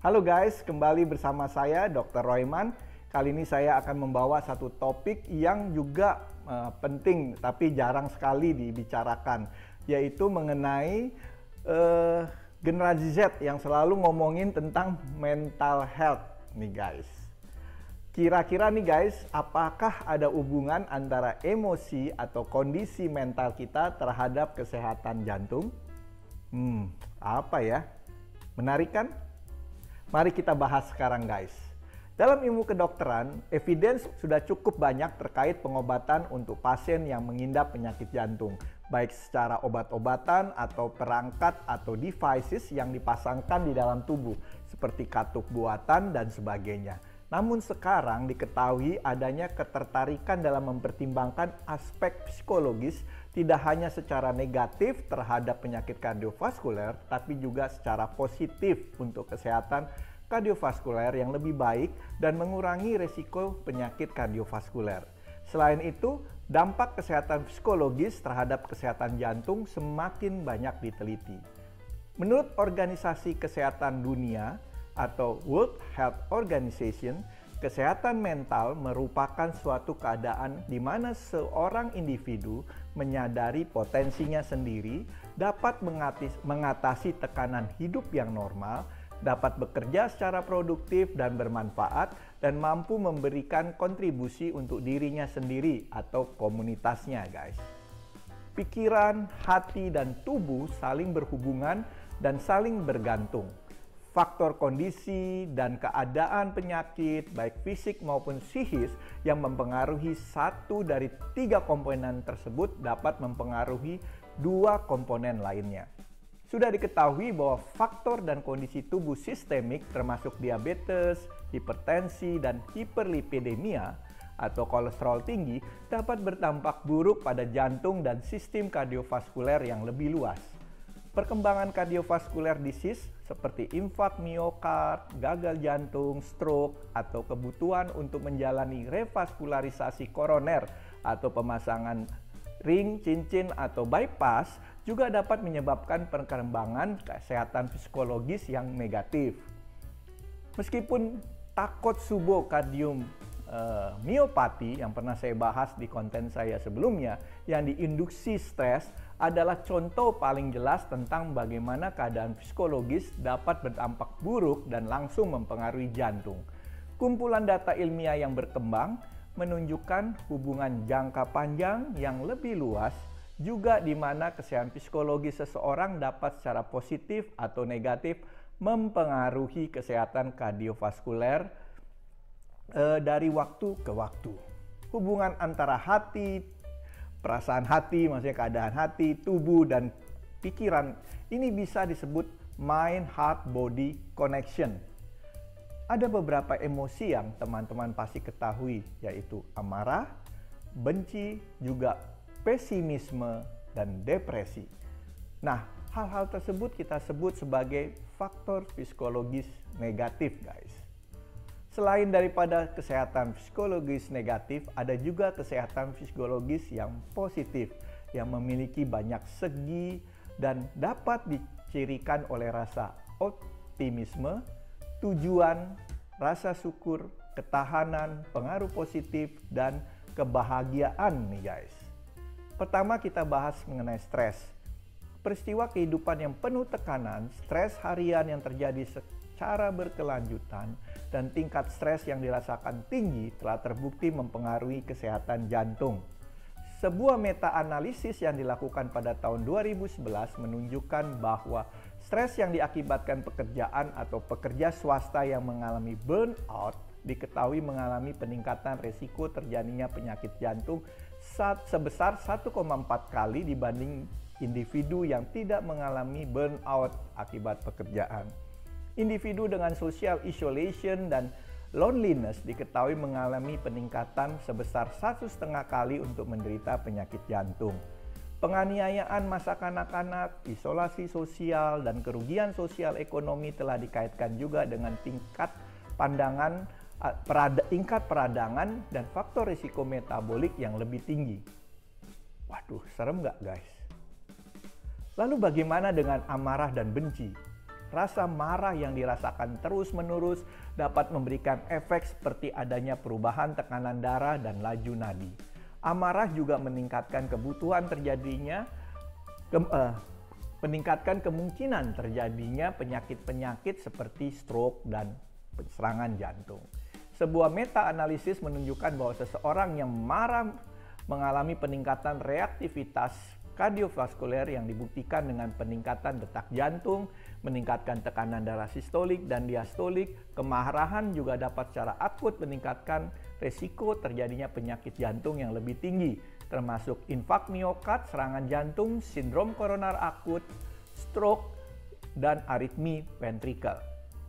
Halo guys, kembali bersama saya Dr. Royman. Kali ini saya akan membawa satu topik yang juga penting tapi jarang sekali dibicarakan, yaitu mengenai generasi Z yang selalu ngomongin tentang mental health nih guys. Kira-kira nih guys, apakah ada hubungan antara emosi atau kondisi mental kita terhadap kesehatan jantung? Apa ya? Menarik kan? Mari kita bahas sekarang guys. Dalam ilmu kedokteran, evidence sudah cukup banyak terkait pengobatan untuk pasien yang mengidap penyakit jantung, baik secara obat-obatan atau perangkat atau devices yang dipasangkan di dalam tubuh, seperti katup buatan dan sebagainya. Namun sekarang diketahui adanya ketertarikan dalam mempertimbangkan aspek psikologis tidak hanya secara negatif terhadap penyakit kardiovaskuler, tapi juga secara positif untuk kesehatan kardiovaskuler yang lebih baik dan mengurangi resiko penyakit kardiovaskuler. Selain itu, dampak kesehatan psikologis terhadap kesehatan jantung semakin banyak diteliti. Menurut Organisasi Kesehatan Dunia atau World Health Organization, kesehatan mental merupakan suatu keadaan di mana seorang individu menyadari potensinya sendiri, dapat mengatasi tekanan hidup yang normal, dapat bekerja secara produktif dan bermanfaat, dan mampu memberikan kontribusi untuk dirinya sendiri atau komunitasnya guys. Pikiran, hati, dan tubuh saling berhubungan dan saling bergantung. Faktor kondisi dan keadaan penyakit, baik fisik maupun psikis, yang mempengaruhi satu dari tiga komponen tersebut dapat mempengaruhi dua komponen lainnya. Sudah diketahui bahwa faktor dan kondisi tubuh sistemik termasuk diabetes, hipertensi, dan hiperlipidemia atau kolesterol tinggi dapat berdampak buruk pada jantung dan sistem kardiovaskuler yang lebih luas. Perkembangan kardiovaskuler disease seperti infark miokard, gagal jantung, stroke, atau kebutuhan untuk menjalani revaskularisasi koroner atau pemasangan ring, cincin, atau bypass juga dapat menyebabkan perkembangan kesehatan psikologis yang negatif. Meskipun Takotsubo-cardium myopathy yang pernah saya bahas di konten saya sebelumnya, yang diinduksi stres, adalah contoh paling jelas tentang bagaimana keadaan psikologis dapat berdampak buruk dan langsung mempengaruhi jantung. Kumpulan data ilmiah yang berkembang menunjukkan hubungan jangka panjang yang lebih luas, juga di mana kesehatan psikologis seseorang dapat secara positif atau negatif mempengaruhi kesehatan kardiovaskuler dari waktu ke waktu. Hubungan antara hati, perasaan hati, maksudnya keadaan hati, tubuh, dan pikiran, ini bisa disebut mind-heart-body connection. Ada beberapa emosi yang teman-teman pasti ketahui, yaitu amarah, benci, juga pesimisme, dan depresi. Nah, hal-hal tersebut kita sebut sebagai faktor psikologis negatif, guys. Selain daripada kesehatan psikologis negatif, ada juga kesehatan psikologis yang positif, yang memiliki banyak segi dan dapat dicirikan oleh rasa optimisme, tujuan, rasa syukur, ketahanan, pengaruh positif, dan kebahagiaan nih guys. Pertama kita bahas mengenai stres. Peristiwa kehidupan yang penuh tekanan, stres harian yang terjadi secara berkelanjutan, dan tingkat stres yang dirasakan tinggi telah terbukti mempengaruhi kesehatan jantung. Sebuah meta-analisis yang dilakukan pada tahun 2011 menunjukkan bahwa stres yang diakibatkan pekerjaan atau pekerja swasta yang mengalami burnout diketahui mengalami peningkatan risiko terjadinya penyakit jantung sebesar 1,4 kali dibanding individu yang tidak mengalami burnout akibat pekerjaan. Individu dengan social isolation dan loneliness diketahui mengalami peningkatan sebesar 1,5 kali untuk menderita penyakit jantung. Penganiayaan masa kanak-kanak, isolasi sosial, dan kerugian sosial ekonomi telah dikaitkan juga dengan tingkat peradangan dan faktor risiko metabolik yang lebih tinggi. Waduh, serem nggak guys? Lalu bagaimana dengan amarah dan benci? Rasa marah yang dirasakan terus-menerus dapat memberikan efek seperti adanya perubahan tekanan darah dan laju nadi. Amarah juga meningkatkan meningkatkan kemungkinan terjadinya penyakit-penyakit seperti stroke dan serangan jantung. Sebuah meta-analisis menunjukkan bahwa seseorang yang marah mengalami peningkatan reaktivitas kardiovaskuler yang dibuktikan dengan peningkatan detak jantung, meningkatkan tekanan darah sistolik dan diastolik. Kemarahan juga dapat secara akut meningkatkan resiko terjadinya penyakit jantung yang lebih tinggi, termasuk infak miokard, serangan jantung, sindrom koroner akut, stroke, dan aritmi ventrikel.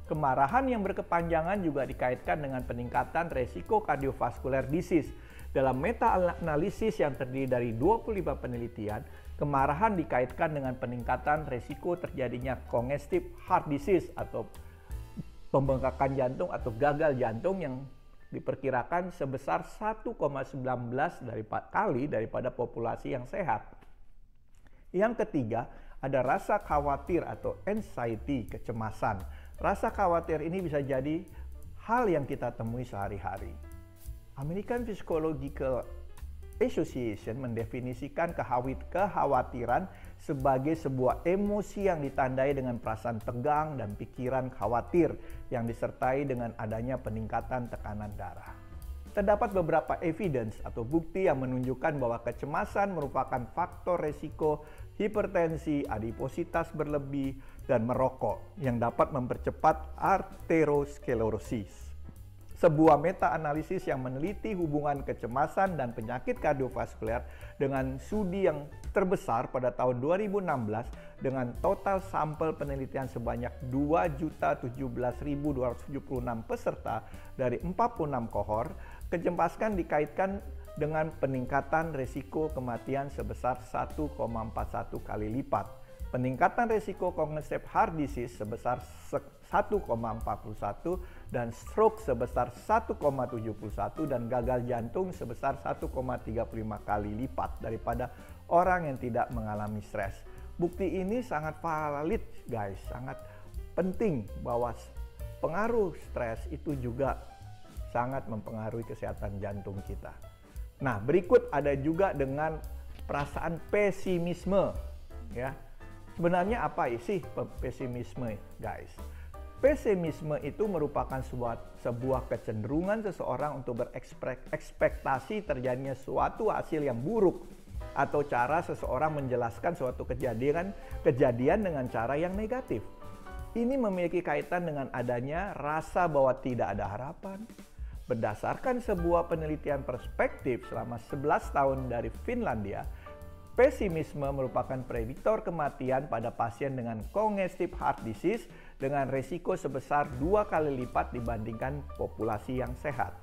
Kemarahan yang berkepanjangan juga dikaitkan dengan peningkatan resiko cardiovascular disease. Dalam meta-analisis yang terdiri dari 25 penelitian, kemarahan dikaitkan dengan peningkatan resiko terjadinya congestive heart disease atau pembengkakan jantung atau gagal jantung yang diperkirakan sebesar 1,19 kali daripada populasi yang sehat. Yang ketiga, ada rasa khawatir atau anxiety, kecemasan. Rasa khawatir ini bisa jadi hal yang kita temui sehari-hari. American Psychological Association mendefinisikan kekhawatiran sebagai sebuah emosi yang ditandai dengan perasaan tegang dan pikiran khawatir yang disertai dengan adanya peningkatan tekanan darah. Terdapat beberapa evidence atau bukti yang menunjukkan bahwa kecemasan merupakan faktor resiko hipertensi, adipositas berlebih, dan merokok yang dapat mempercepat arteriosklerosis. Sebuah meta-analisis yang meneliti hubungan kecemasan dan penyakit kardiovaskuler dengan studi yang terbesar pada tahun 2016 dengan total sampel penelitian sebanyak 2.017.276 peserta dari 46 kohor, kecemasan dikaitkan dengan peningkatan risiko kematian sebesar 1,41 kali lipat. Peningkatan risiko congestive heart disease sebesar 1,41 dan stroke sebesar 1,71 dan gagal jantung sebesar 1,35 kali lipat daripada orang yang tidak mengalami stres. Bukti ini sangat valid guys, sangat penting bahwa pengaruh stres itu juga sangat mempengaruhi kesehatan jantung kita. Nah, berikut ada juga dengan perasaan pesimisme ya. Sebenarnya apa sih pesimisme, guys? Pesimisme itu merupakan sebuah kecenderungan seseorang untuk berekspektasi terjadinya suatu hasil yang buruk atau cara seseorang menjelaskan suatu kejadian dengan cara yang negatif. Ini memiliki kaitan dengan adanya rasa bahwa tidak ada harapan. Berdasarkan sebuah penelitian perspektif selama 11 tahun dari Finlandia, pesimisme merupakan prediktor kematian pada pasien dengan congestive heart disease dengan resiko sebesar 2 kali lipat dibandingkan populasi yang sehat.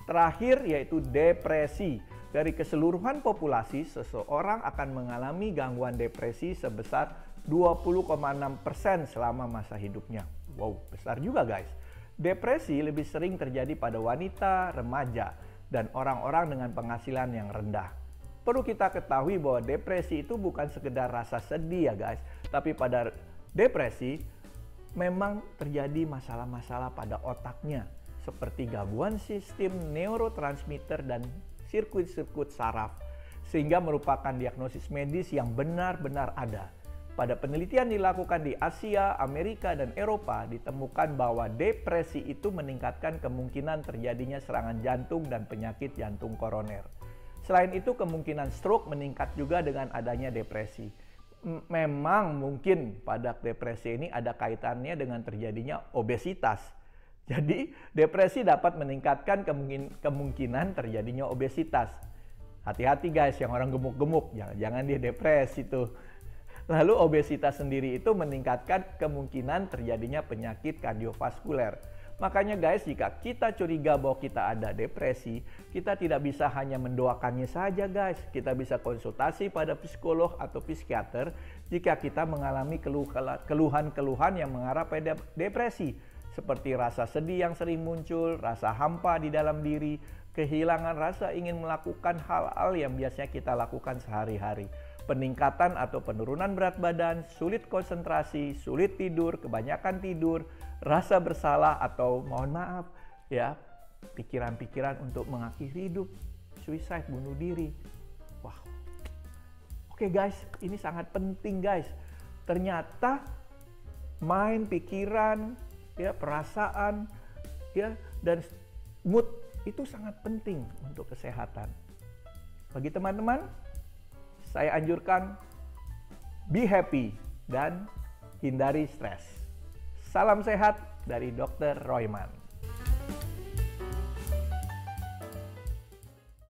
Terakhir yaitu depresi. Dari keseluruhan populasi, seseorang akan mengalami gangguan depresi sebesar 20,6% selama masa hidupnya. Wow, besar juga guys. Depresi lebih sering terjadi pada wanita, remaja, dan orang-orang dengan penghasilan yang rendah. Perlu kita ketahui bahwa depresi itu bukan sekedar rasa sedih ya guys, tapi pada depresi memang terjadi masalah-masalah pada otaknya seperti gangguan sistem neurotransmitter dan sirkuit-sirkuit saraf, sehingga merupakan diagnosis medis yang benar-benar ada. Pada penelitian dilakukan di Asia, Amerika, dan Eropa ditemukan bahwa depresi itu meningkatkan kemungkinan terjadinya serangan jantung dan penyakit jantung koroner. Selain itu, kemungkinan stroke meningkat juga dengan adanya depresi. Memang mungkin pada depresi ini ada kaitannya dengan terjadinya obesitas. Jadi, depresi dapat meningkatkan kemungkinan terjadinya obesitas. Hati-hati guys, yang orang gemuk-gemuk, jangan dia depresi tuh. Lalu obesitas sendiri itu meningkatkan kemungkinan terjadinya penyakit kardiovaskuler. Makanya guys, jika kita curiga bahwa kita ada depresi, kita tidak bisa hanya mendoakannya saja guys. Kita bisa konsultasi pada psikolog atau psikiater jika kita mengalami keluhan-keluhan yang mengarah pada depresi. Seperti rasa sedih yang sering muncul, rasa hampa di dalam diri, kehilangan rasa ingin melakukan hal-hal yang biasanya kita lakukan sehari-hari. peningkatan atau penurunan berat badan, sulit konsentrasi, sulit tidur, kebanyakan tidur, rasa bersalah atau mohon maaf ya, pikiran-pikiran untuk mengakhiri hidup, suicide, bunuh diri. Wah. Oke guys, ini sangat penting guys. Ternyata mind, pikiran, ya, perasaan, ya, dan mood itu sangat penting untuk kesehatan. Bagi teman-teman, saya anjurkan be happy dan hindari stres. Salam sehat dari Dr. Royman.